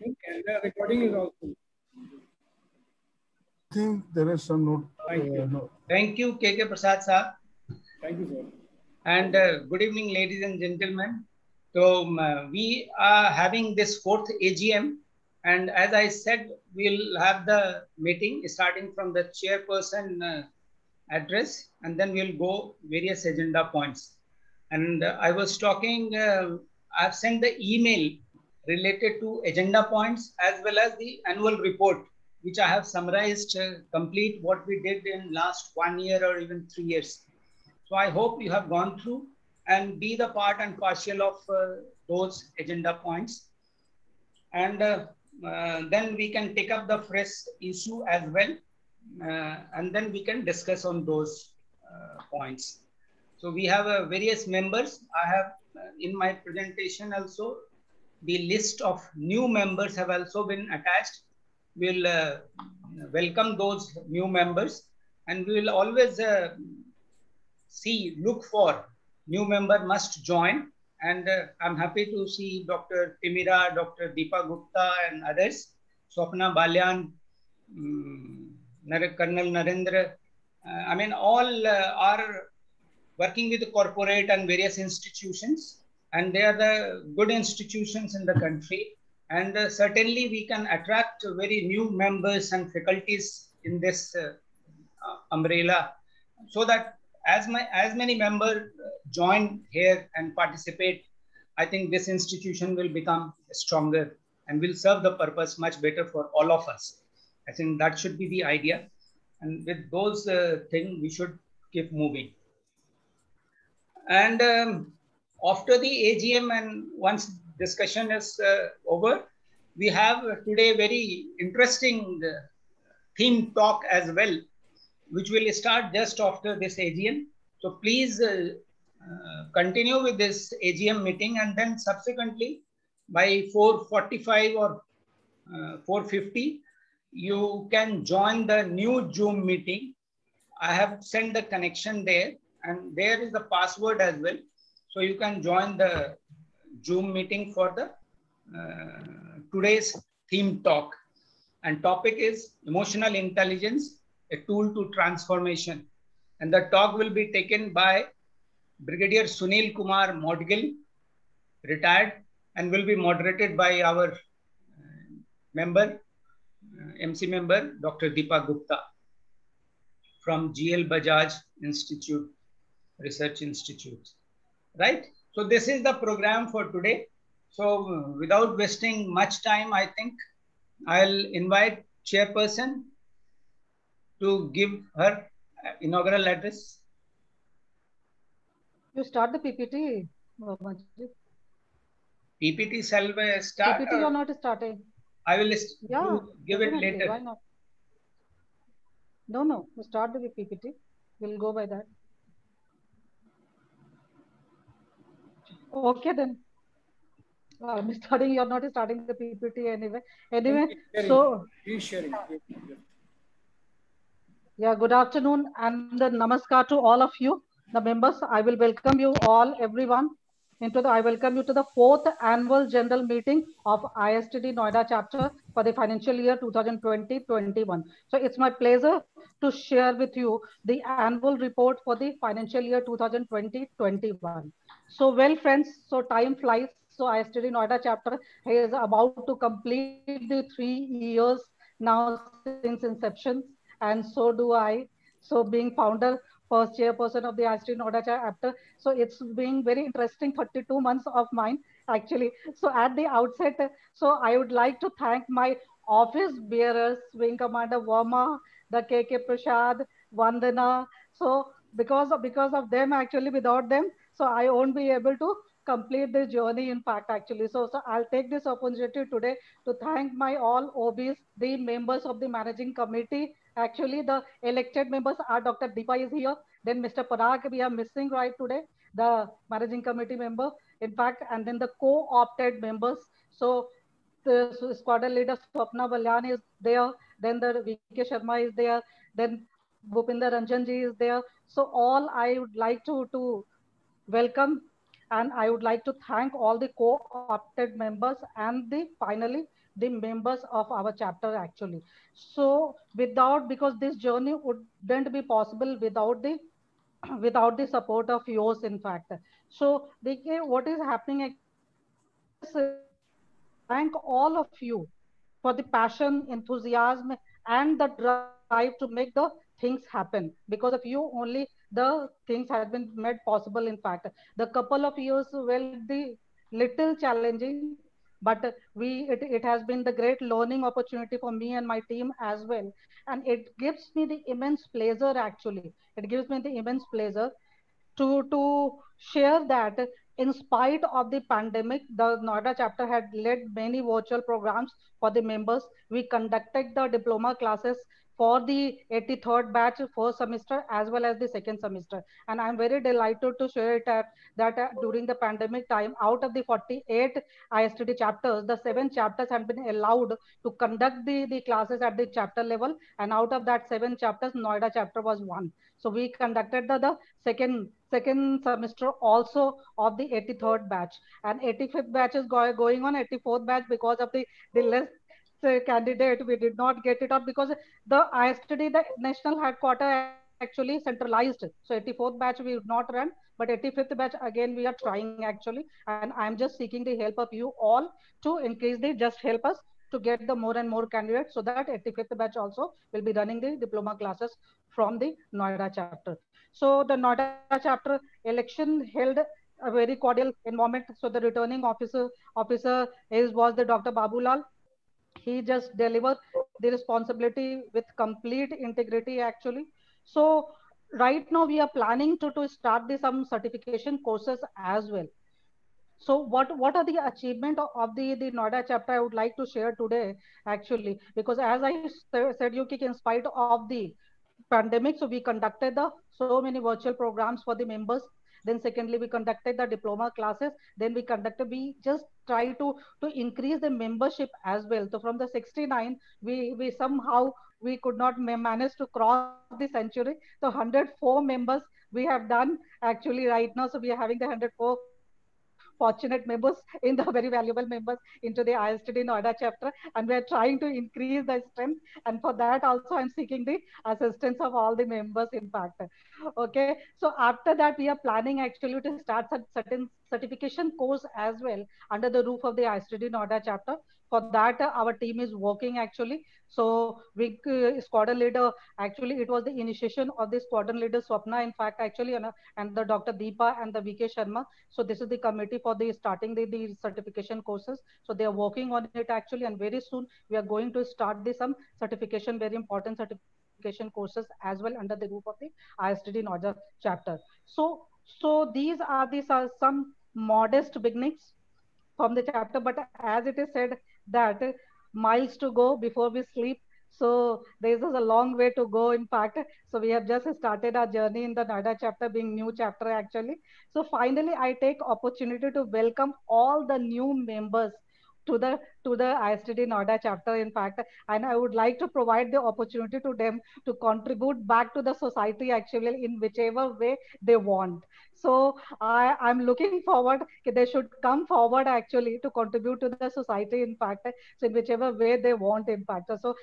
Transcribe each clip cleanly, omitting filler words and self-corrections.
And the recording is also. I think there is some note. Thank you. No. Thank you, K.K. Prasad sir. Thank you, sir. And good evening, ladies and gentlemen. So we are having this fourth AGM. And as I said, we'll have the meeting starting from the chairperson address, and then we'll go various agenda points. And I was talking, I've sent the email related to agenda points as well as the annual report, which I have summarized complete what we did in last 1 year or even 3 years. So I hope you have gone through and be the part and partial of those agenda points. And then we can take up the fresh issue as well. And then we can discuss on those points. So we have various members. I have in my presentation also, the list of new members have also been attached. We'll welcome those new members, and we will always look for new member must join. And I'm happy to see Dr. Timira, Dr. Deepa Gupta and others, Swapna Balyan, Colonel Narendra. I mean, all are working with the corporate and various institutions, and they are the good institutions in the country. And certainly we can attract very new members and faculties in this umbrella, so that as many members join here and participate, I think this institution will become stronger and will serve the purpose much better for all of us. I think that should be the idea. And with those things, we should keep moving. And after the AGM and once discussion is over, we have today very interesting theme talk as well, which will start just after this AGM. So please continue with this AGM meeting, and then subsequently by 4:45 or 4:50, you can join the new Zoom meeting. I have sent the connection there, and there is the password as well. So you can join the Zoom meeting for the today's theme talk. And topic is emotional intelligence, a tool to transformation. And the talk will be taken by Brigadier Sunil Kumar Modgil, retired, and will be moderated by our member, MC member, Dr. Deepa Gupta from GL Bajaj Institute, Research Institute, right? So this is the program for today. So without wasting much time, I think I'll invite chairperson to give her inaugural address. You start the PPT. PPT shall we start? PPT you're not starting. I will give it definitely. later. Why not? No. You start the PPT. We'll go by that. Okay then. I'm starting. You're not starting the PPT anyway. Anyway, so Please sharing. yeah, good afternoon and namaskar to all of you, the members. I will welcome you all, everyone, I welcome you to the 4th annual general meeting of ISTD Noida chapter for the financial year 2020-21. So it's my pleasure to share with you the annual report for the financial year 2020-21. So well, friends, so time flies. So ISTD Noida chapter is about to complete the 3 years now since inception, and so do I. So being founder, first chairperson of the ISTD Noida chapter, so it's been very interesting 32 months of mine actually. So at the outset, so I would like to thank my office bearers, Wing Commander Verma, the KK Prasad, Vandana. So because of them, actually without them, so I won't be able to complete this journey in fact actually. So I'll take this opportunity today to thank my all OBs, the members of the managing committee. Actually, the elected members are Dr. Deepa is here. Then Mr. Parag, we are missing right today, the managing committee member, in fact, and then the co-opted members. So the squadron leader Swapna Balyan is there. Then the VK Sharma is there. Then Bhupinder Ranjanji is there. So all I would like to welcome, and I would like to thank all the co-opted members and finally the members of our chapter actually. So because this journey wouldn't be possible without the without the support of yours, in fact. So what is happening actually, thank all of you for the passion, enthusiasm, and the drive to make the things happen. Because of you only, the things has been made possible. In fact, the couple of years will be little challenging, but it has been the great learning opportunity for me and my team as well. And it gives me the immense pleasure actually. It gives me the immense pleasure to share that in spite of the pandemic, the Noida chapter had led many virtual programs for the members. We conducted the diploma classes for the 83rd batch first semester as well as the second semester. And I'm very delighted to share it that during the pandemic time, out of the 48 ISTD chapters, the 7 chapters have been allowed to conduct the classes at the chapter level. And out of that 7 chapters, Noida chapter was one. So we conducted the second semester also of the 83rd batch, and 85th batch is going on. 84th batch, because of the less candidate, we did not get it out because the ISTD, the national headquarter actually centralized. So 84th batch we would not run, but 85th batch again we are trying actually, and I'm just seeking the help of you all to increase the, just help us to get the more and more candidates so that 85th batch also will be running the diploma classes from the Noida chapter. So the Noida chapter election held a very cordial environment. So the returning officer was the Dr. Babulal. He just delivered the responsibility with complete integrity actually. So right now we are planning to start some certification courses as well. So what are the achievement of the Noida chapter I would like to share today actually, because as I said you, in spite of the pandemic, so we conducted so many virtual programs for the members. Then secondly, we conducted the diploma classes. Then we just try to increase the membership as well. So from the 69, we somehow we could not manage to cross the century. So 104 members we have done actually right now. So we are having the 104 fortunate members in the very valuable members into the ISTD Noida chapter, and we are trying to increase the strength. And for that also I'm seeking the assistance of all the members in fact. Okay, so after that we are planning actually to start some certain certification course as well under the roof of the ISTD Noida chapter. For that our team is working actually. So we squadron leader, actually it was the initiation of the squadron leader Swapna in fact actually, and the Dr. Deepa and the VK Sharma. So this is the committee for the starting the certification courses. So they are working on it actually, and very soon we are going to start some certification, very important certification courses as well under the roof of the ISTD Noida chapter. So these are some modest beginnings from the chapter, but as it is said that miles to go before we sleep. So there is a long way to go in fact. So we have just started our journey in the Noida chapter, being new chapter actually. So finally I take opportunity to welcome all the new members to the ISTD Noida chapter in fact, and I would like to provide the opportunity to them to contribute back to the society actually in whichever way they want. So I'm looking forward, they should come forward actually to contribute to the society in fact, so in whichever way they want in fact. So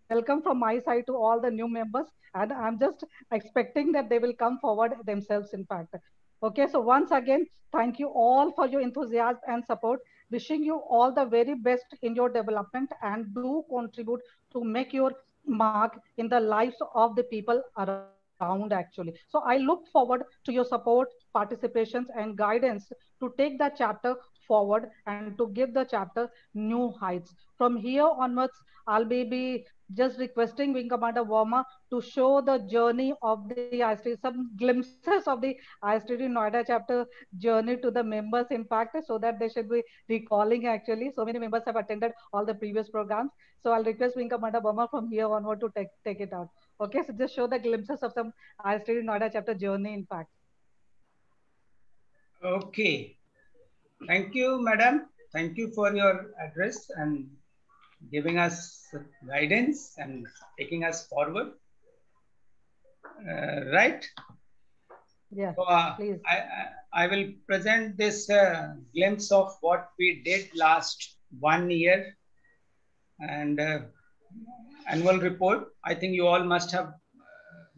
welcome from my side to all the new members, and I'm just expecting that they will come forward themselves in fact. Okay, so once again, thank you all for your enthusiasm and support. Wishing you all the very best in your development, and do contribute to make your mark in the lives of the people around actually. So I look forward to your support, participations, and guidance to take the chapter forward and to give the chapter new heights. From here onwards, I'll be just requesting Wing Commander Verma to show the journey of the ISTD, some glimpses of the ISTD Noida chapter journey to the members in fact, so that they should be recalling actually. So many members have attended all the previous programs. So I'll request Wing Commander Verma from here onward to take it out. Okay, so just show the glimpses of some ISTD Noida chapter journey in fact. Okay. Thank you, madam. Thank you for your address and giving us guidance and taking us forward. Right? Yeah, So, please. I will present this glimpse of what we did last 1 year and annual report. I think you all must have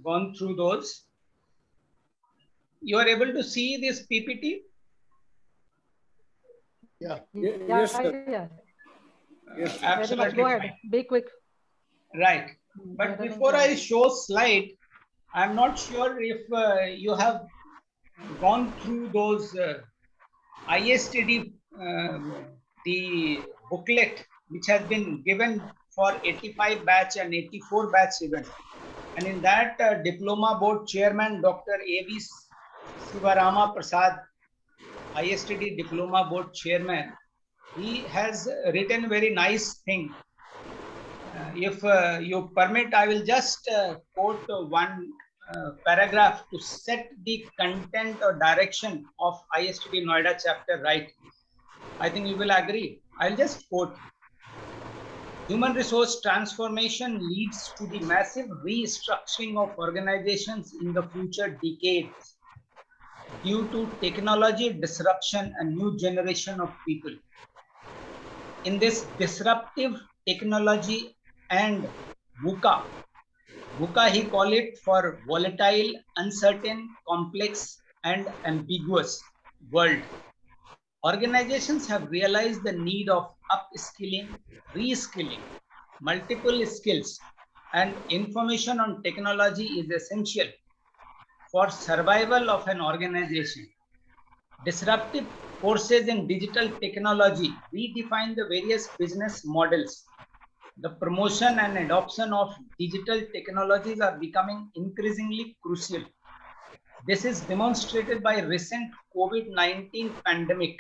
gone through those. You are able to see this PPT? Yeah. Yeah, Yes, sir. yeah. Yes, sir. Very much. Absolutely Go ahead. fine. Be quick. Right. But Better before than I show slide, I'm not sure if you have gone through those ISTD, the booklet which has been given for 85 batch and 84 batch event. And in that diploma board chairman, Dr. A.V. Sivarama Prasad, ISTD diploma board chairman, he has written a very nice thing. If you permit, I will just quote one paragraph to set the content or direction of ISTD Noida chapter right. I think you will agree. I'll just quote. Human resource transformation leads to the massive restructuring of organizations in the future decades due to technology disruption and new generation of people. In this disruptive technology and VUCA he call it for volatile, uncertain, complex, and ambiguous world. Organizations have realized the need of upskilling, reskilling, multiple skills, and information on technology is essential for survival of an organization. Disruptive forces in digital technology redefine the various business models. The promotion and adoption of digital technologies are becoming increasingly crucial. This is demonstrated by recent COVID-19 pandemic,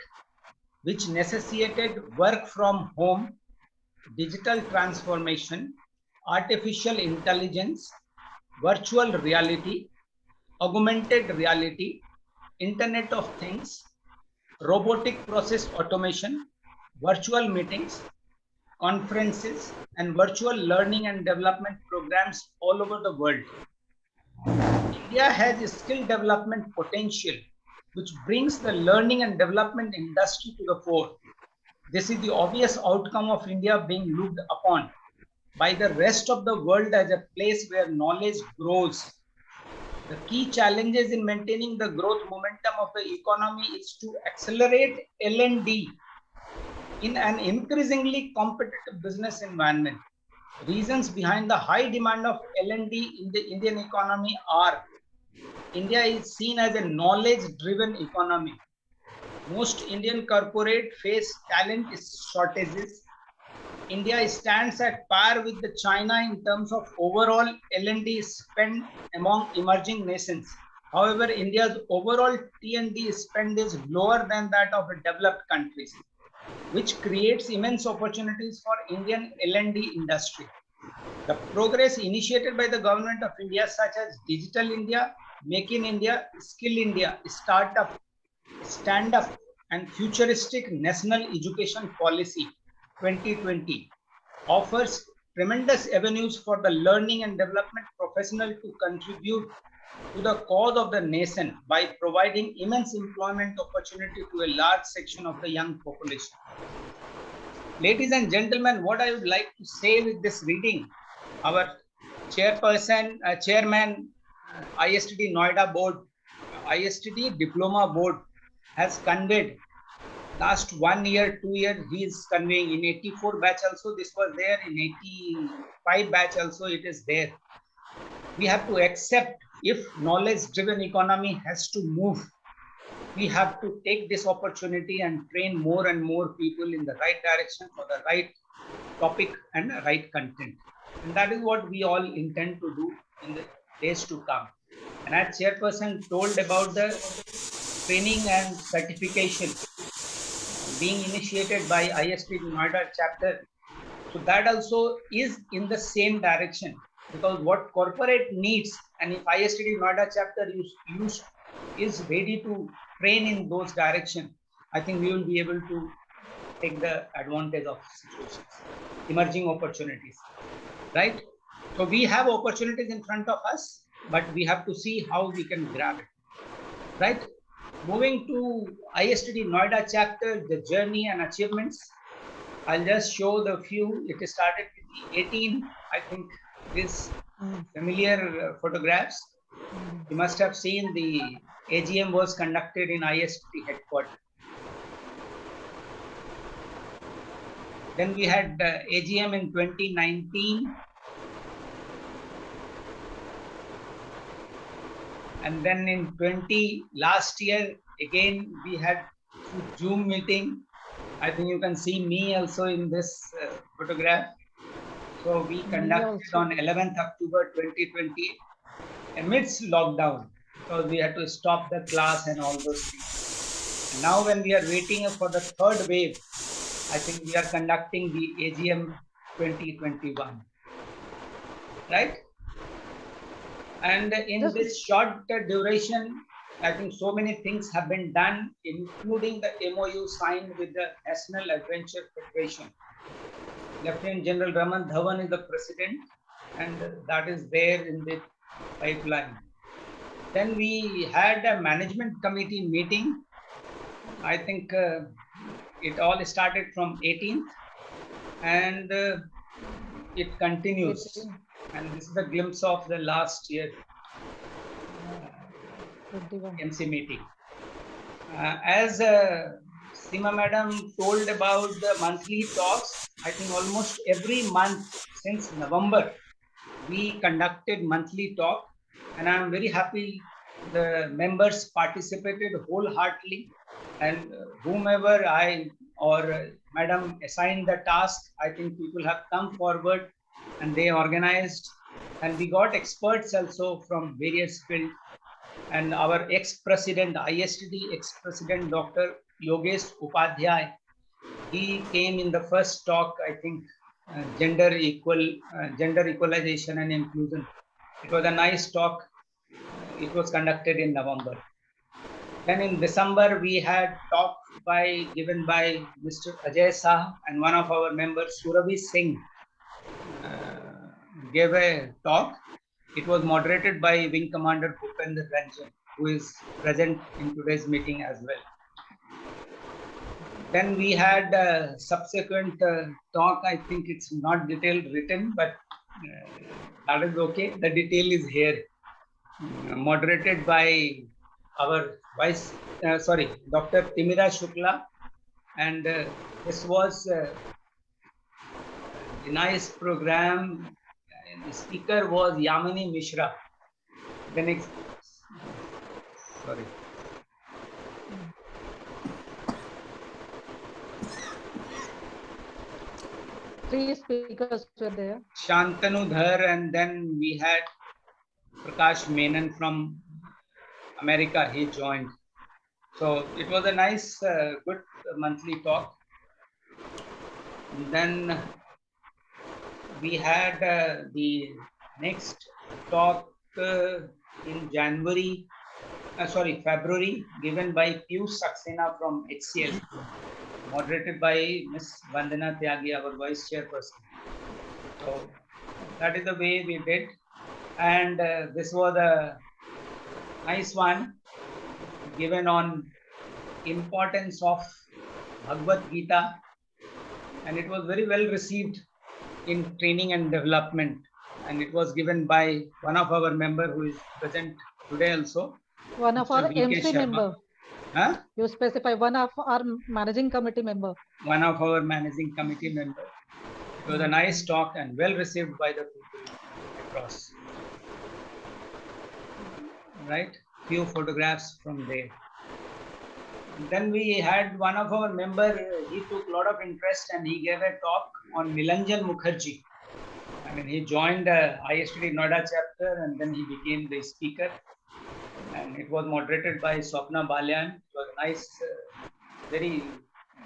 which necessitated work from home, digital transformation, artificial intelligence, virtual reality, augmented reality, Internet of Things, robotic process automation, virtual meetings, conferences, and virtual learning and development programs all over the world. India has skill development potential, which brings the learning and development industry to the fore. This is the obvious outcome of India being looked upon by the rest of the world as a place where knowledge grows. The key challenges in maintaining the growth momentum of the economy is to accelerate L&D in an increasingly competitive business environment. Reasons behind the high demand of L&D in the Indian economy are: India is seen as a knowledge-driven economy. Most Indian corporates face talent shortages. India stands at par with the China in terms of overall L&D spend among emerging nations. However, India's overall T&D spend is lower than that of developed countries, which creates immense opportunities for Indian L&D industry. The progress initiated by the government of India, such as Digital India, Make in India, Skill India, Startup, Stand Up, and Futuristic National Education Policy 2020, offers tremendous avenues for the learning and development professional to contribute to the cause of the nation by providing immense employment opportunity to a large section of the young population. Ladies and gentlemen, what I would like to say with this reading, our chairman, ISTD Noida board, ISTD diploma board has conveyed last 1 year, 2 years, he is conveying. In 84 batch also this was there, in 85 batch also it is there. We have to accept, if knowledge driven economy has to move, we have to take this opportunity and train more and more people in the right direction for the right topic and the right content. And that is what we all intend to do in the days to come. And as chairperson told about the training and certification being initiated by ISTD Noida chapter, so that also is in the same direction, because what corporate needs, and if ISTD Noida chapter is ready to train in those directions, I think we will be able to take the advantage of situations, emerging opportunities, right? So we have opportunities in front of us, but we have to see how we can grab it, right? Moving to ISTD Noida chapter, the journey and achievements. I'll just show the few. It started with the 18, I think, these familiar photographs. You must have seen the AGM was conducted in IST headquarters. Then we had AGM in 2019. And then in last year, again, we had Zoom meeting. I think you can see me also in this photograph. So we conducted on 11th October 2020 amidst lockdown, because we had to stop the class and all those things. And now when we are waiting for the third wave, I think we are conducting the AGM 2021, right? And in this short duration, I think so many things have been done, including the MOU signed with the National Adventure Federation. Lieutenant General Raman Dhawan is the president, and that is there in the pipeline. Then we had a management committee meeting. I think it all started from 18th, and it continues. And this is a glimpse of the last year MC meeting. As Seema Madam told about the monthly talks, I think almost every month since November, we conducted monthly talk, and I'm very happy the members participated wholeheartedly, and whomever I or Madam assigned the task, I think people have come forward and they organized, and we got experts also from various fields. And our ex-president, ISTD ex-president, Dr. Yogesh Upadhyay, he came in the first talk, I think, gender equalization and inclusion. It was a nice talk. It was conducted in November. Then in December, we had talk given by Mr. Ajay Shah, and one of our members, Surabhi Singh, gave a talk. It was moderated by Wing Commander Bhupender Ranjan, who is present in today's meeting as well. Then we had a subsequent talk. I think it's not detailed written, but that is okay. The detail is here, moderated by our Dr. Timira Shukla, and this was a nice program. The speaker was Yamini Mishra. The next, sorry. Three speakers were there. Shantanu Dhar, and then we had Prakash Menon from America. He joined. So it was a nice, good monthly talk. And then we had the next talk in February, given by Piyush Saxena from HCL, moderated by Ms. Vandana Tyagi, our vice chairperson. So that is the way we did. And this was a nice one, given on importance of Bhagavad Gita, and it was very well received in training and development, and it was given by one of our member who is present today also. One of our MC member. Huh? You specify one of our managing committee member. One of our managing committee member. It was a nice talk and well received by the people across. Right? Few photographs from there. Then we had one of our member, he took a lot of interest and he gave a talk on Nilanjan Mukherjee. I mean, he joined the ISTD Noida chapter and then he became the speaker. And it was moderated by Swapna Balyan. It was nice, very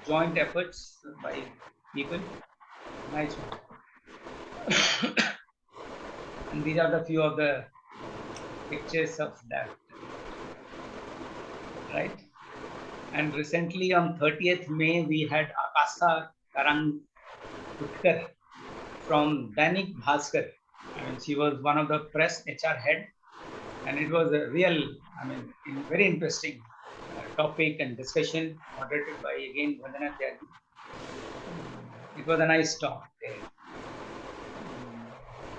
joint efforts by people. Nice one. And these are the few of the pictures of that. Right? And recently on 30th May, we had Akasa Karangutkar from Dainik Bhaskar. I mean, she was one of the press HR head. And it was a real, I mean, very interesting topic and discussion, moderated by, again, Vandana Tyagi. It was a nice talk there.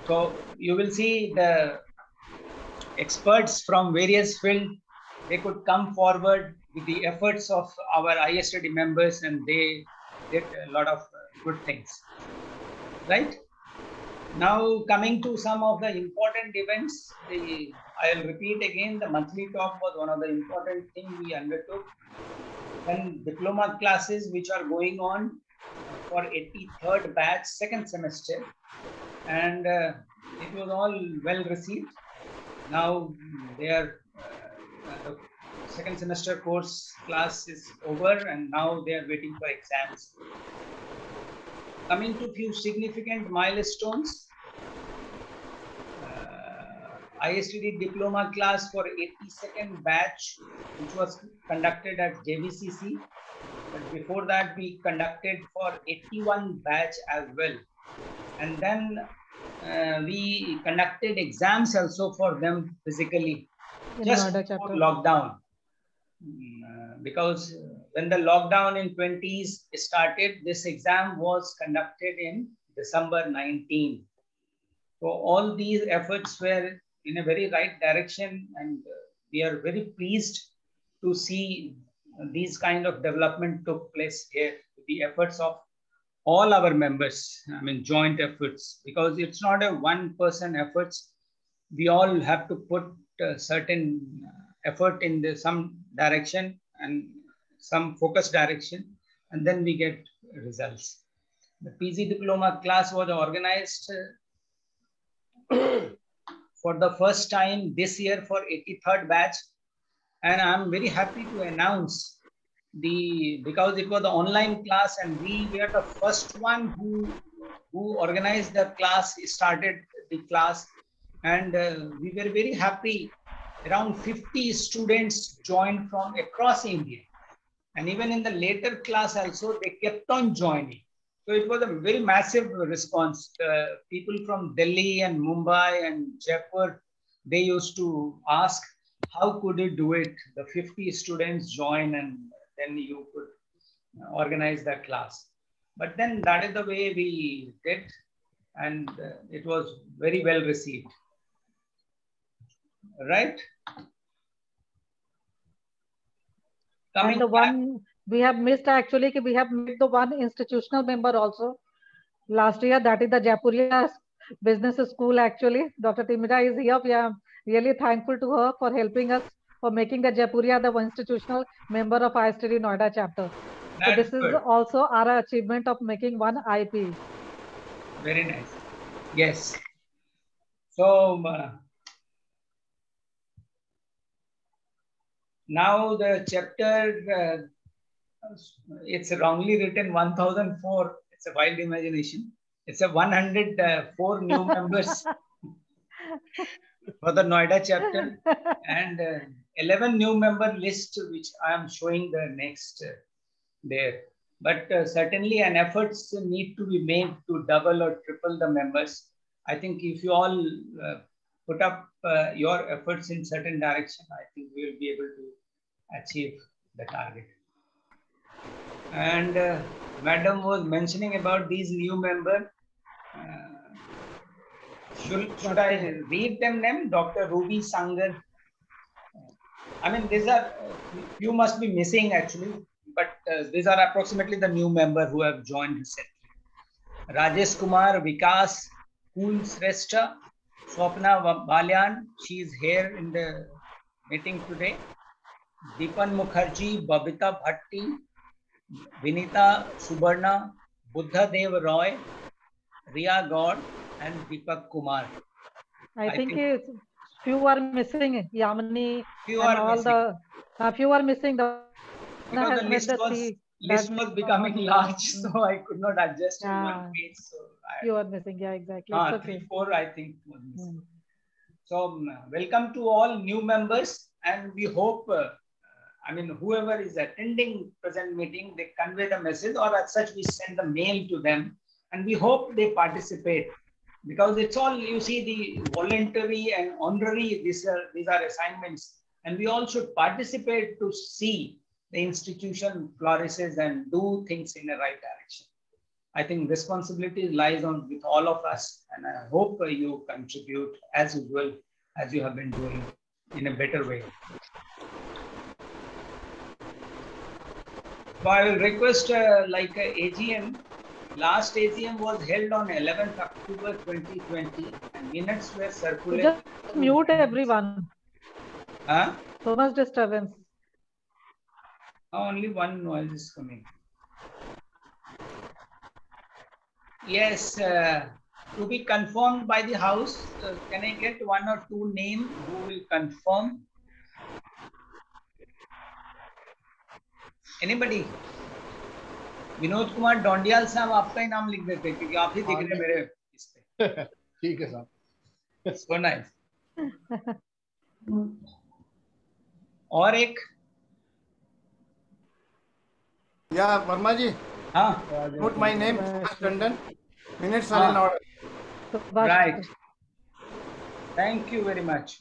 So you will see the experts from various fields, they could come forward with the efforts of our ISTD members, and they did a lot of good things. Right? Now coming to some of the important events, I'll repeat again, the monthly talk was one of the important things we undertook. Then diploma classes which are going on for 83rd batch, second semester, and it was all well received. Now their second semester course class is over, and now they are waiting for exams. Coming to few significant milestones, ISTD diploma class for 82nd batch, which was conducted at JVCC. But before that, we conducted for 81 batch as well. And then we conducted exams also for them physically, just before lockdown. Because when the lockdown in 20s started, this exam was conducted in December 19. So all these efforts were in a very right direction, and we are very pleased to see these kind of development took place here with the efforts of all our members. I mean, joint efforts, because it's not a one-person efforts. We all have to put a certain effort in some direction and some focused direction, and then we get results. The PG diploma class was organized for the first time this year for 83rd batch, and I'm very happy to announce because it was the online class, and we were the first one who organized the class, started the class, and we were very happy. Around 50 students joined from across India, and even in the later class also they kept on joining. So it was a very massive response. People from Delhi and Mumbai and Jaipur, they used to ask, how could you do it? The 50 students join, and then you could organize that class. But then that is the way we did, and it was very well received. Right? Coming and the one we have missed, actually, we have missed the one institutional member also last year, that is the Jaipuria Business School. Actually, Dr. Timira is here. We are really thankful to her for helping us for making the Jaipuria the institutional member of ISTD Noida chapter. So this is also our achievement of making one IP. Very nice. Yes. So now the chapter, it's wrongly written 1004. It's a wild imagination. It's a 104 new members for the Noida chapter, and 11 new member list, which I am showing the next there. But certainly an efforts need to be made to double or triple the members. I think if you all put up your efforts in certain direction, I think we will be able to achieve the target. And Madam was mentioning about these new members. Should I read them name? Dr. Ruby Sangar. I mean, these are, you must be missing actually, but these are approximately the new member who have joined recently. Rajesh Kumar, Vikas, Kul Srestha, Swapna Balyan, she is here in the meeting today. Deepan Mukherjee, Babita Bhatti, Vinita Subarna, Buddha Dev Roy, Riya God, and Deepak Kumar. I think few are missing. Yamini, few are missing. Few are missing. Because the list was becoming large, so I could not adjust in one page. So few are missing. Yeah, exactly. Okay. 3, 4, I think was missing. So welcome to all new members, and we hope. I mean, whoever is attending present meeting, they convey the message, or as such, we send the mail to them, and we hope they participate, because it's all, you see, the voluntary and honorary, these are assignments, and we all should participate to see the institution flourishes and do things in the right direction. I think responsibility lies on with all of us, and I hope you contribute as usual, as you have been doing in a better way. So I will request AGM. Last AGM was held on 11th October 2020, and minutes were circulated. Just mute everyone. Huh? So much disturbance. Only one noise is coming. Yes, to be confirmed by the House, can I get one or two names who will confirm? Anybody? Vinod Kumar Dhoundiyal साहब, आपका ही नाम लिख देते क्योंकि आप ही दिख रहे मेरे इस पे। ठीक है साहब। So nice. और एक या वर्मा जी, हाँ, note my name, London. Minutes are in order. right. Thank you very much.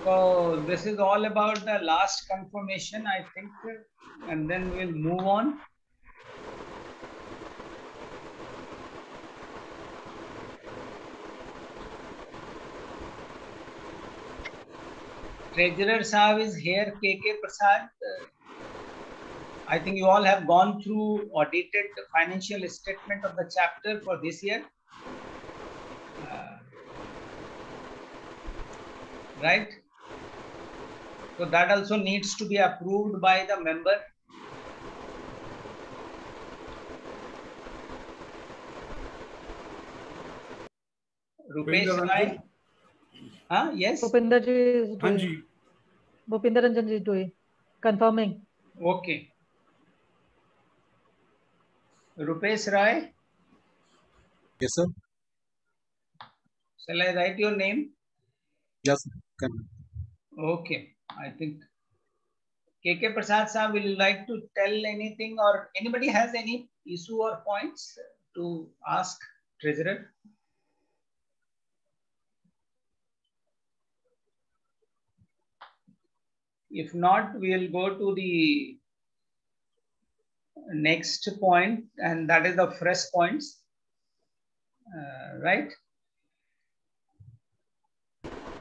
So this is all about the last confirmation, I think, and then we'll move on. Treasurer Saab is here, KK Prasad. I think you all have gone through audited financial statement of the chapter for this year. Right? So that also needs to be approved by the member. Rupesh Rai. Yes. Bhupinder ji is doing. Hanji. Bhupinder Ranjan ji is doing. Confirming. Okay. Rupesh Rai. Yes, sir. Shall I write your name? Yes, can. Okay. I think KK Prasad sir, will you like to tell anything, or anybody has any issue or points to ask Treasurer? If not, we will go to the next point, and that is the fresh points, right?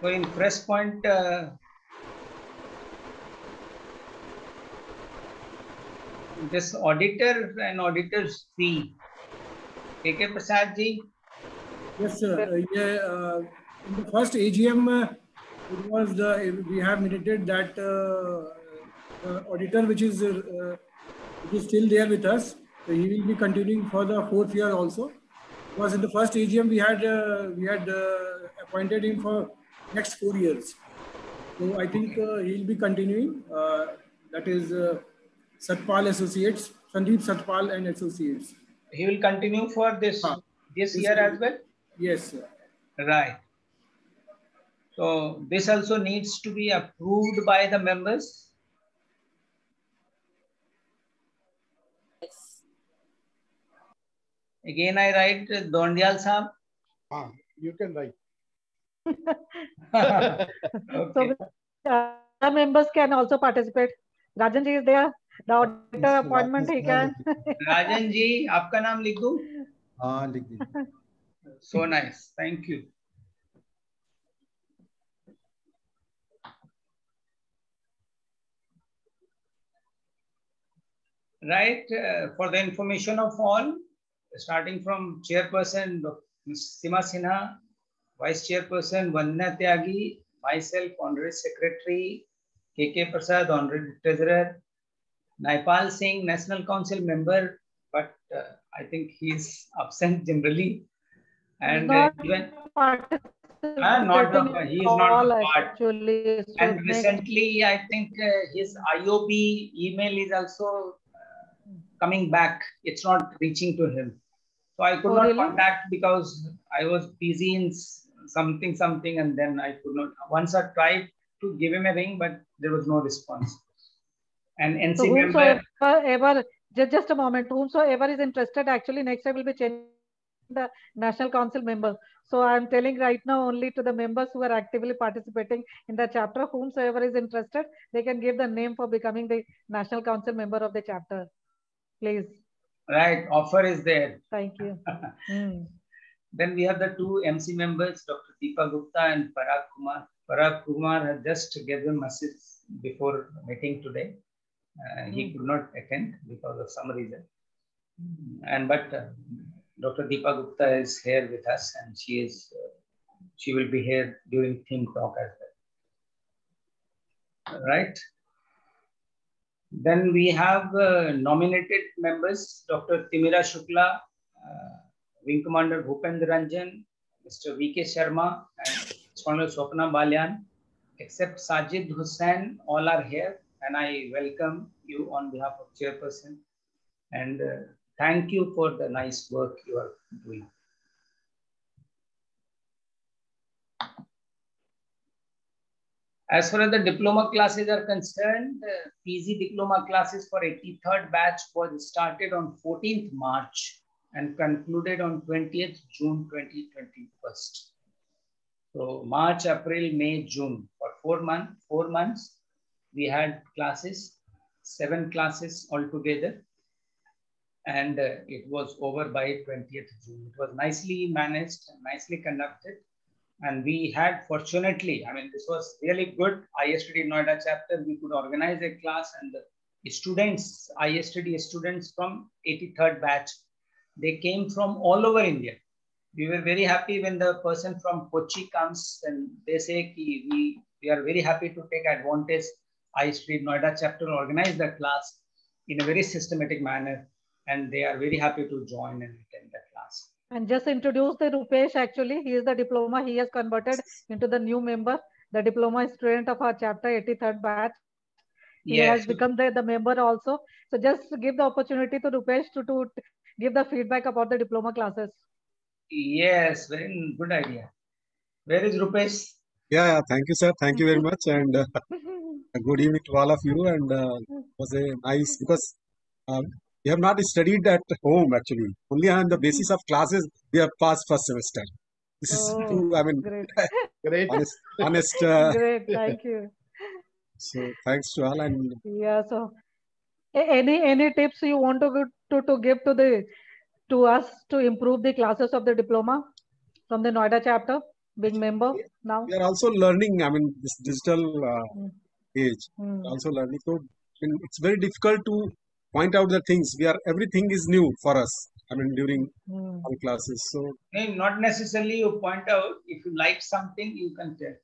So in fresh point, this auditor and auditor's fee. KK Prasad ji. Yes, sir. In the first AGM, it was we have minted that the auditor, which is still there with us, so he will be continuing for the 4th year also. Because in the first AGM we had appointed him for next 4 years. So I think he'll be continuing. That is Satpal Associates, Sandeep Satpal and Associates. He will continue for this year as well? Yes, sir. Right. So this also needs to be approved by the members. Yes. Again, I write Dondial Saab. You can write. Okay. So other members can also participate. Rajan ji is there. The auditor appointment he can. Rajan ji, आपका नाम लिख दूं? हाँ, लिख दीजिए. So nice. Thank you. Right. For the information of all, starting from Chairperson Ms. Sima Sinha, Vice Chairperson Vandana Tyagi, myself, Honorary Secretary KK Prasad, Honorary Treasurer, Naipal Singh, National Council member, but I think he is absent generally. And even he is not the part. Actually, so and recently, I think his IOB email is also coming back. It's not reaching to him. So I could not contact because I was busy in something, and then I could not. Once I tried to give him a ring, but there was no response. And NC so member. Just a moment. Whomsoever is interested, actually next time will be changing the National Council member. So I am telling right now only to the members who are actively participating in the chapter. Whomsoever is interested, they can give the name for becoming the National Council member of the chapter. Please. Right, offer is there. Thank you. Then we have the two MC members, Dr. Deepa Gupta and Parag Kumar. Parag Kumar had just given a message before meeting today. He could not attend because of some reason. But Dr. Deepa Gupta is here with us, and she will be here during theme talk as well. Right. Then we have nominated members, Dr. Timira Shukla, Wing Commander Bhupendra Ranjan, Mr. V.K. Sharma, and Colonel Swapna Balyan. Except Sajid Hussain, all are here, and I welcome you on behalf of Chairperson. And thank you for the nice work you are doing. As far as the diploma classes are concerned, PG diploma classes for 83rd batch was started on 14th March and concluded on 20th June 2021. So March, April, May, June, for 4 months, we had classes, 7 classes altogether, and it was over by 20th June. It was nicely managed and nicely conducted. And we had, fortunately, I mean, this was really good. ISTD Noida chapter, we could organize a class, and the students, ISTD students from 83rd batch, they came from all over India. We were very happy when the person from Kochi comes and they say, we are very happy to take advantage. ISTD Noida chapter organize the class in a very systematic manner, and they are very happy to join and attend the class. And just introduce the Rupesh, actually, he is the diploma. He has converted into the new member, the diploma student of our chapter 83rd batch. He has become the member also. So just give the opportunity to Rupesh to give the feedback about the diploma classes. Yes, very good idea. Where is Rupesh? Yeah, thank you, sir. Thank you very much. And good evening to all of you. And it was a nice, because we have not studied at home actually. Only on the basis of classes, we have passed first semester. This is true. I mean, Great. honest. Great, thank you. So thanks to all. And yeah, so any tips you want to give to us to improve the classes of the diploma from the Noida chapter, being member now? We are also learning. I mean, this digital age, also learning. So it's very difficult to point out the things. Everything is new for us. I mean, during all classes. So not necessarily you point out. If you like something, you can tell.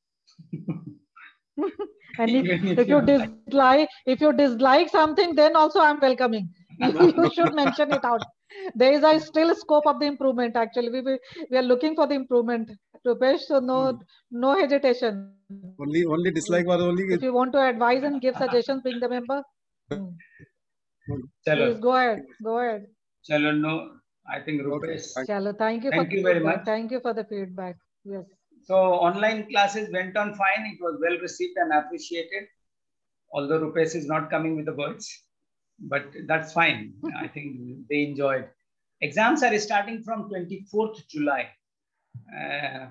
And if you dislike something, then also I'm welcoming. You should mention it out. There is a still scope of the improvement. Actually, we are looking for the improvement. Rupesh, so no hesitation. Only dislike was only. If you want to advise and give suggestions, being the member, please go ahead. Go ahead. Chalo, no, I think Rupesh. Chalo, thank you very much. Thank you for the feedback. Yes. So online classes went on fine. It was well received and appreciated. Although Rupesh is not coming with the words, but that's fine. I think they enjoyed. Exams are starting from 24th July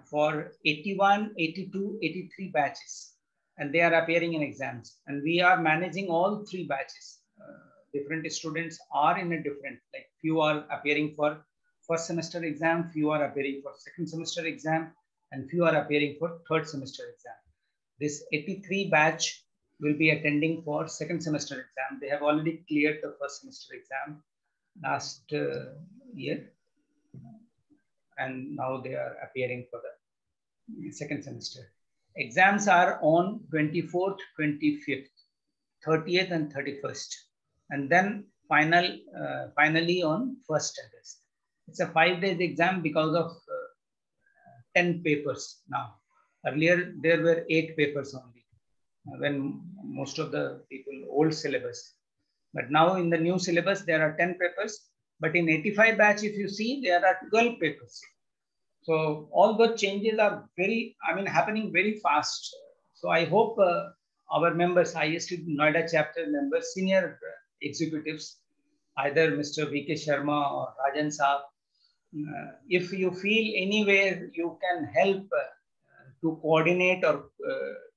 for 81, 82, 83 batches. And they are appearing in exams. And we are managing all 3 batches. Different students are in a different, like few are appearing for first semester exam, few are appearing for second semester exam, and few are appearing for third semester exam. This 83 batch will be attending for second semester exam. They have already cleared the first semester exam last year, and now they are appearing for the second semester. Exams are on 24th, 25th, 30th and 31st, and then finally on 1st August. It's a 5 days exam because of 10 papers now. Earlier, there were 8 papers only when most of the people old syllabus. But now in the new syllabus, there are 10 papers. But in 85 batch, if you see, there are 12 papers. So all the changes are happening very fast. So I hope our members, ISTD Noida chapter members, senior executives, either Mr. V.K. Sharma or Rajan Saab, if you feel anywhere you can help to coordinate or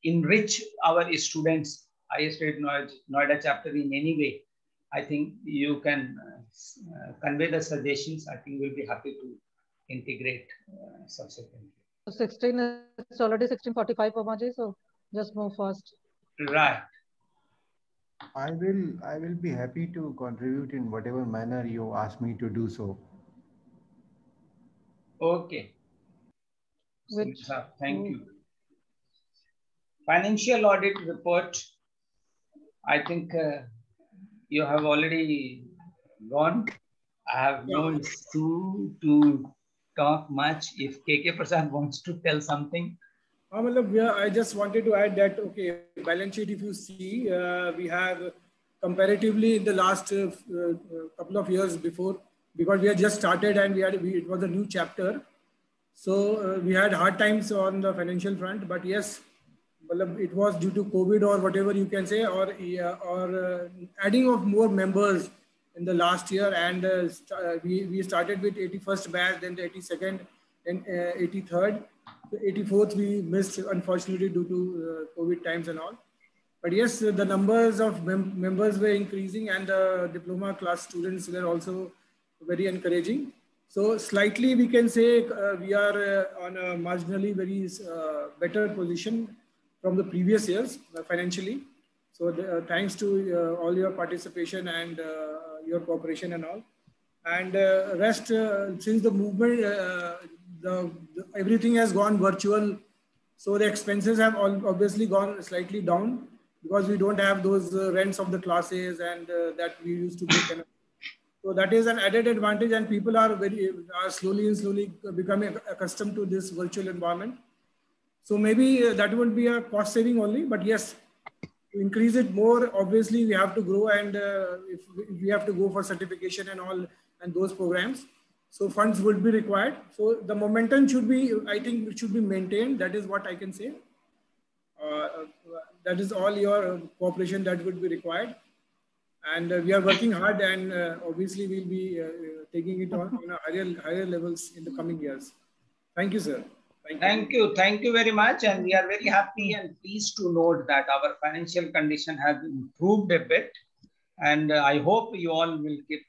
enrich our students, ISTD Noida chapter in any way, I think you can convey the suggestions. I think we'll be happy to integrate subsequently. 16, it's already 16:45, Vermaji, so just move fast. Right. I will be happy to contribute in whatever manner you ask me to do so. Okay. Which, thank you. Financial audit report. I think you have already gone. I have no issue to talk much. If KK Prasad wants to tell something. I just wanted to add that, okay, balance sheet, if you see, we have comparatively in the last couple of years before, because we had just started and it was a new chapter. So we had hard times on the financial front, but yes, it was due to COVID or whatever you can say, or adding of more members in the last year. And we started with 81st batch, then the 82nd and 83rd. The 84th we missed, unfortunately, due to COVID times and all. But yes, the numbers of members were increasing, and the diploma class students were also very encouraging. So slightly we can say we are on a marginally very better position from the previous years financially. So thanks to all your participation and your cooperation and all. And rest, since the movement, everything has gone virtual, so the expenses have obviously gone slightly down, because we don't have those rents of the classes and that we used to make. So that is an added advantage, and people are slowly becoming accustomed to this virtual environment. So maybe that would be a cost saving only, but yes, to increase it more, obviously we have to grow, and if we have to go for certification and all and those programs, so funds would be required. So the momentum should be, I think it should be maintained. That is what I can say. That is all your cooperation that would be required. And we are working hard, and obviously we'll be taking it on a higher levels in the coming years. Thank you, sir. Thank you very much. And we are very happy and pleased to note that our financial condition has improved a bit. And I hope you all will keep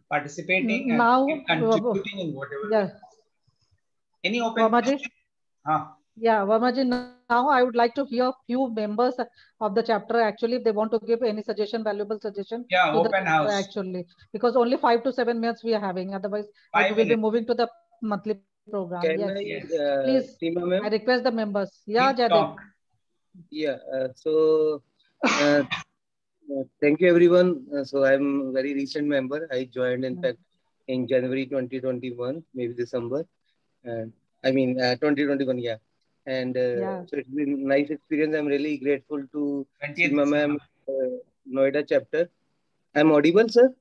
participating and contributing in whatever. Yeah. Any open question? Yeah, Vermaji, now I would like to hear few members of the chapter, actually, if they want to give any suggestion, valuable suggestion. Yeah, to open the house. Actually, because only 5 to 7 minutes we are having. Otherwise, we will be moving to the monthly program. Can yes. Please, I request the members. Yeah, Jadip. Yeah, thank you, everyone. So I'm a very recent member. I joined, in fact, in January 2021, maybe December. And I mean, 2021, yeah. And so it's been a nice experience. I'm really grateful to Seema ma'am, Noida chapter. I'm audible, sir?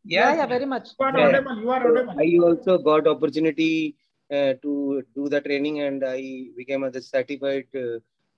Yeah, very much. You are audible. You are audible. I also got opportunity to do the training, and I became a certified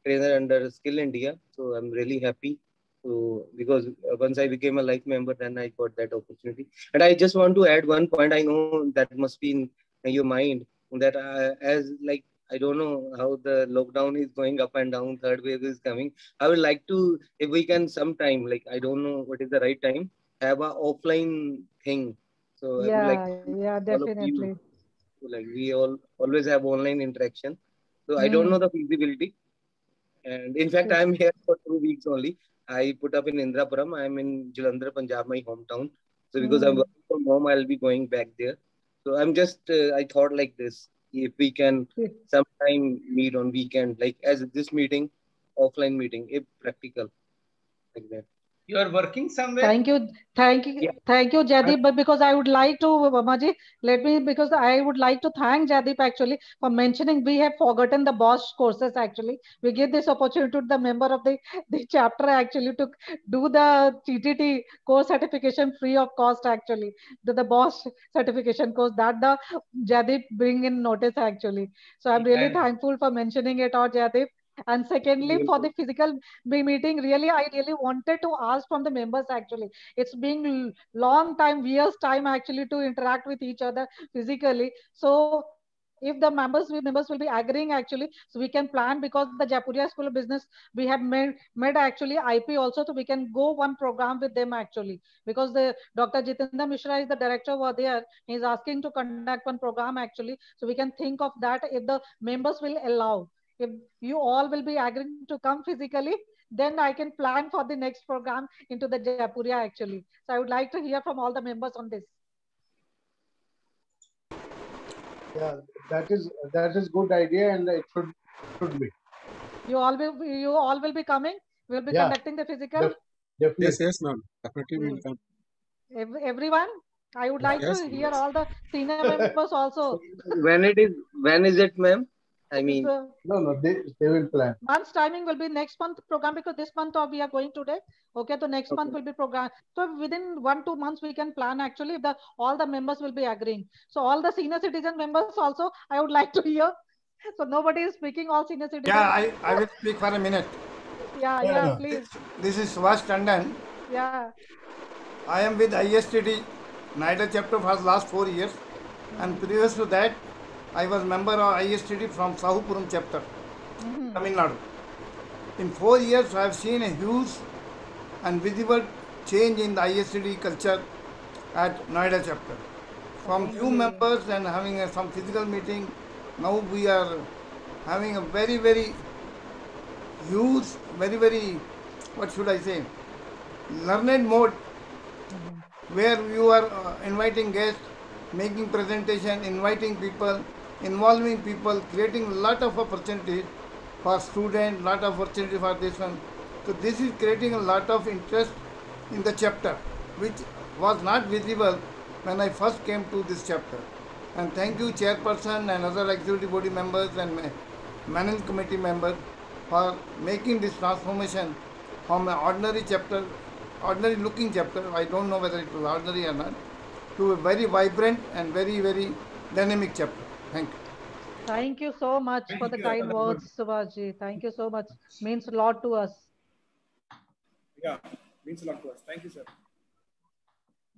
trainer under Skill India. So I'm really happy. So because once I became a life member, then I got that opportunity. And I just want to add one point. I know that must be in your mind that as like, I don't know how the lockdown is going up and down, third wave is coming. I would like to, if we can sometime, like, I don't know what is the right time, have a offline thing. So I would like to definitely. Like we always have online interaction. So I don't know the feasibility. And in fact, I'm here for 2 weeks only. I put up in Indrapuram. I'm in Jalandhar, Punjab, my hometown. So because I'm working from home, I'll be going back there. So I'm just, I thought like this, if we can sometime meet on weekend, like as this meeting, offline meeting, if practical, like that. You are working somewhere? Thank you, Jadip. But because I would like to, Vermaji, because I would like to thank Jadip actually for mentioning we have forgotten the Bosch courses actually. We give this opportunity to the member of the chapter actually to do the TTT course certification free of cost actually. The Bosch certification course that the Jadip bring in notice actually. So I'm really thankful for mentioning it out, Jadip. And secondly, for the physical meeting, I really wanted to ask from the members actually. It's been long time, years time actually to interact with each other physically. So if the members will be agreeing actually, so we can plan, because the Jaipuria School of Business, we have made actually IP also, so we can go one program with them actually, because the Dr. Jitendra Mishra is the director over there. He's asking to conduct one program actually, so we can think of that if the members will allow. If you all will be agreeing to come physically, then I can plan for the next program into the Jaipuria actually. So I would like to hear from all the members on this. Yeah, that is good idea, and it should be. You all will be coming. We'll be conducting the physical. Definitely. Yes, ma'am. Definitely will come. Everyone, I would like to hear all the senior members also. When is it, ma'am? I mean, no, they will plan. Month's timing will be next month program, because this month we are going today. Okay, so next month will be program. So within 1-2 months we can plan actually, if all the members will be agreeing. So all the senior citizen members also, I would like to hear. So nobody is speaking, all senior citizens. Yeah, I will speak for a minute. Yeah, please. This is Subhash Tandon. Yeah. I am with ISTD Noida chapter for the last 4 years, and previous to that, I was member of ISTD from Sahupuram chapter, Tamil Nadu. In 4 years, I have seen a huge and visible change in the ISTD culture at Noida chapter. From few members and having some physical meeting, now we are having a very, very huge, very, very, what should I say, learned mode, where you are inviting guests, making presentation, inviting people, involving people, creating a lot of opportunities for students, lot of opportunity for this one. So this is creating a lot of interest in the chapter, which was not visible when I first came to this chapter. And thank you, chairperson and other executive body members and management committee members for making this transformation from an ordinary chapter, ordinary looking chapter, I don't know whether it was ordinary or not, to a very vibrant and very, very dynamic chapter. Thank you. Thank you so much for the kind words, Subhaji. Thank you so much. Means a lot to us. Yeah, means a lot to us. Thank you, sir.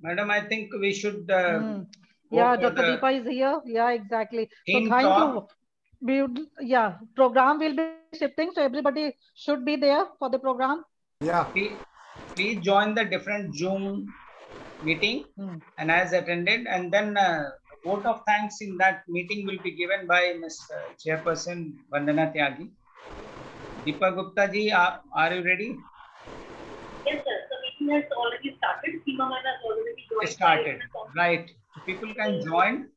Madam, I think we should. Yeah, Dr. Deepa is here. Yeah, exactly. So thank you. Program will be shifting, so everybody should be there for the program. Yeah. Please join the different Zoom meeting and as attended, and then vote of thanks in that meeting will be given by Ms. Chairperson Vandana Tyagi. Deepa Gupta ji, are you ready? Yes, sir. The meeting has already started. Seema Ma'am has already joined. Started, right. So people can join.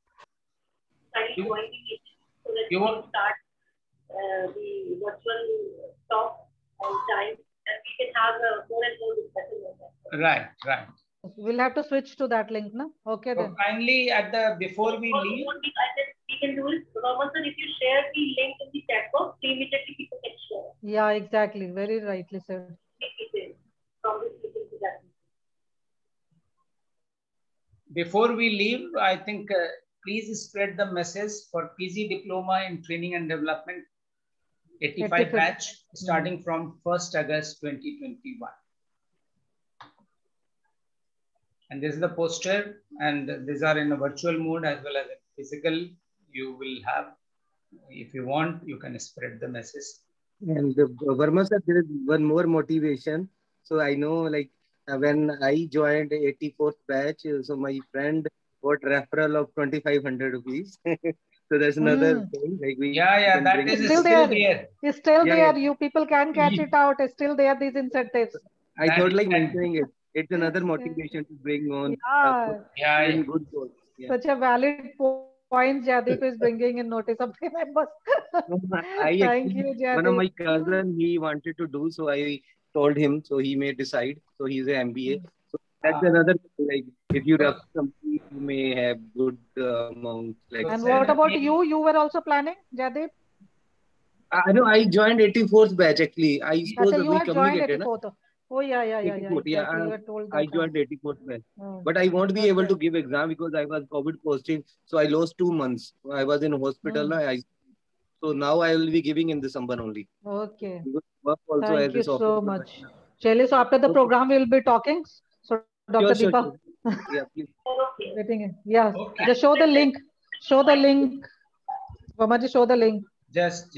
So that you can start the virtual talk on time, and we can have more and more discussion on that. Right. We'll have to switch to that link, no? Okay, so then. Kindly before we leave. We can do it. Sir, if you share the link in the chat box, immediately people can share. Yeah, exactly. Very rightly said. Before we leave, I think please spread the message for PG Diploma in Training and Development 85 batch starting from 1st August 2021. And this is the poster, and these are in a virtual mode as well as in physical. You will have, if you want, you can spread the message. And Verma sir, there is one more motivation. So I know, like, when I joined 84th batch, so my friend got referral of 2,500 rupees. So there's another thing. Like that is still there. It's still there. You people can catch it out. It's still there, these incentives. I thought like mentioning it. It's another motivation to bring on. Good goals. Such a valid point Jaideep is bringing in notice of the members. Thank you, Jaideep. One of my cousin, he wanted to do, so I told him, so he may decide. So he's an MBA. So that's another thing, like if you have something, you may have good amount. Like, and what about you? You were also planning, Jaideep? I know I joined 84th batch actually. I suppose you we have joined communicated. 84th. Oh yeah. Exactly. I joined 84th batch, but I won't be able to give exam because I was COVID positive. So I lost 2 months. I was in hospital. So now I will be giving in December only. Okay. Thank you so much. Chale, so after the program we will be talking. So Dr. Deepa. Yeah, please. Yeah. Okay. Just show the link. Show the link. Komaji, show the link. Just.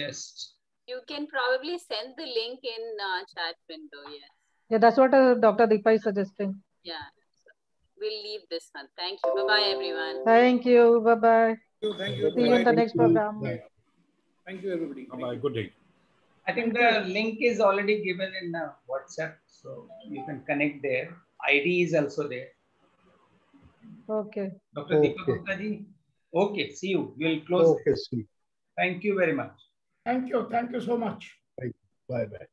You can probably send the link in chat window. Yes. Yeah, that's what Dr. Deepa is suggesting. Yeah. So we'll leave this one. Thank you. Bye-bye, everyone. Thank you. Bye-bye. Thank you. See you in the next program. Thank you, everybody. Bye-bye. Good day. I think the link is already given in WhatsApp, so you can connect there. ID is also there. Okay. Dr. Deepak Gupta ji. Okay, see you. We'll close. Okay, see you. Thank you very much. Thank you. Thank you so much. Bye-bye.